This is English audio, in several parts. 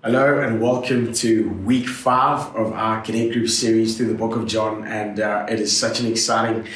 Hello and welcome to week 5 of our Connect Group series through the book of John, and it is such an exciting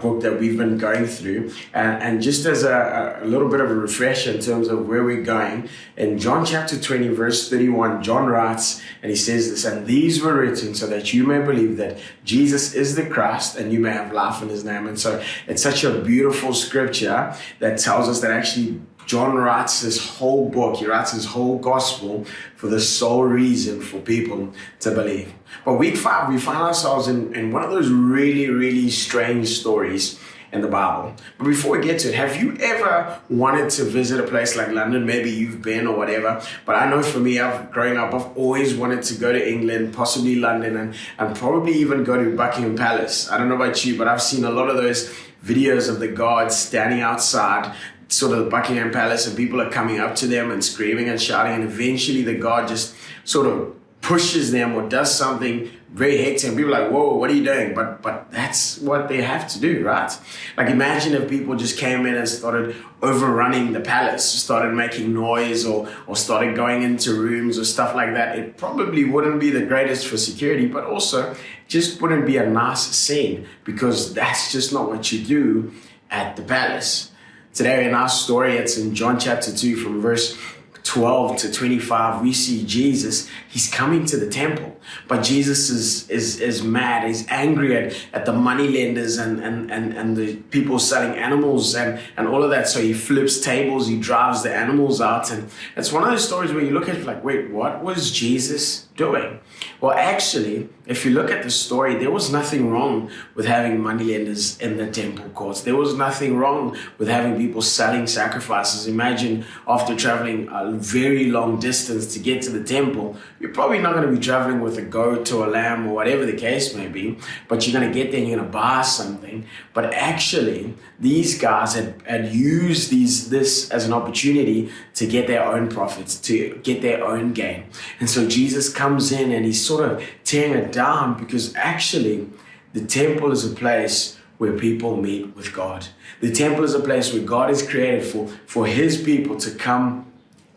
book that we've been going through. And just as a little bit of a refresher in terms of where we're going, in John chapter 20 verse 31, John writes and he says this, "And these were written so that you may believe that Jesus is the Christ and you may have life in his name." And so it's such a beautiful scripture that tells us that actually John writes this whole book, he writes his whole gospel for the sole reason for people to believe. But week 5, we find ourselves in one of those really, really strange stories in the Bible. But before we get to it, have you ever wanted to visit a place like London? Maybe you've been or whatever. But I know for me, growing up, I've always wanted to go to England, possibly London, and probably even go to Buckingham Palace. I don't know about you, but I've seen a lot of those videos of the guards standing outside sort of the Buckingham Palace, and people are coming up to them and screaming and shouting, and eventually the guard just sort of pushes them or does something very hectic, and people are like, "Whoa, what are you doing?" But that's what they have to do, right? Like, imagine if people just came in and started overrunning the palace, started making noise or started going into rooms or stuff like that. It probably wouldn't be the greatest for security, but also just wouldn't be a nice scene, because that's just not what you do at the palace. Today in our story, it's in John chapter 2 from verse 12 to 25. We see Jesus, he's coming to the temple, but Jesus is mad. He's angry at the money lenders and the people selling animals and all of that. So he flips tables, he drives the animals out. And it's one of those stories where you look at it like, wait, what was Jesus doing? Well, actually, if you look at the story, there was nothing wrong with having moneylenders in the temple courts. There was nothing wrong with having people selling sacrifices. Imagine after traveling a very long distance to get to the temple, you're probably not going to be traveling with a goat or a lamb or whatever the case may be, but you're going to get there and you're going to buy something. But actually, these guys had used this as an opportunity to get their own profits, to get their own gain. And so Jesus comes in and he's sort of tearing it down, because actually the temple is a place where people meet with God. The temple is a place where God is created for his people to come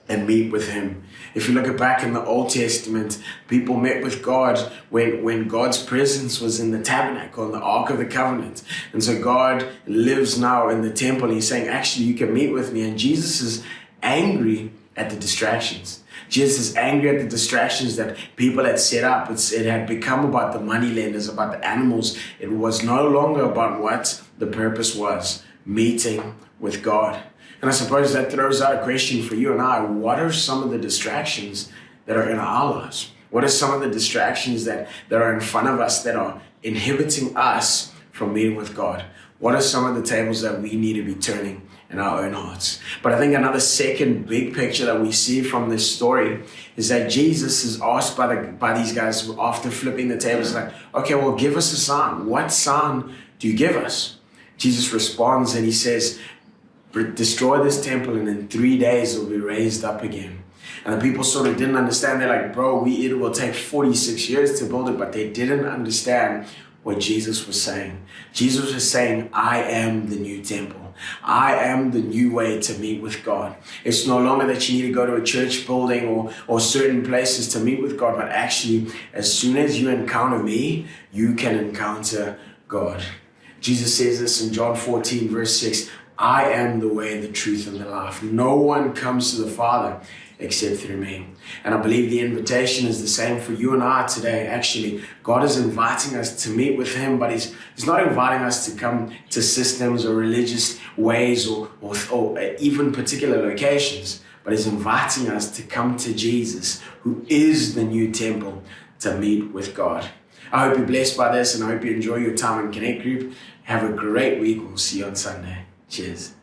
and meet with him. If you look at back in the Old Testament, people met with God when God's presence was in the tabernacle, in the Ark of the Covenant. And so God lives now in the temple. He's saying, actually, you can meet with me. And Jesus is angry at the distractions. Jesus is angry at the distractions that people had set up. It had become about the money lenders, about the animals. It was no longer about what the purpose was, meeting with God. And I suppose that throws out a question for you and I. What are some of the distractions that are in our lives? What are some of the distractions that are in front of us that are inhibiting us from meeting with God? What are some of the tables that we need to be turning in our own hearts? But I think another second big picture that we see from this story is that Jesus is asked by these guys after flipping the tables, like, okay, well, give us a sign. What sign do you give us? Jesus responds and he says, destroy this temple and in 3 days it will be raised up again. And the people sort of didn't understand. They're like, bro, it will take 46 years to build it. But they didn't understand what Jesus was saying. Jesus was saying, I am the new temple. I am the new way to meet with God. It's no longer that you need to go to a church building or certain places to meet with God, but actually, as soon as you encounter me, you can encounter God. Jesus says this in John 14, verse 6, I am the way, the truth, and the life. No one comes to the Father except through me. And I believe the invitation is the same for you and I today. Actually, God is inviting us to meet with him, but he's not inviting us to come to systems or religious ways or even particular locations, but he's inviting us to come to Jesus, who is the new temple, to meet with God. I hope you're blessed by this, and I hope you enjoy your time in Connect Group. Have a great week. We'll see you on Sunday. Cheers.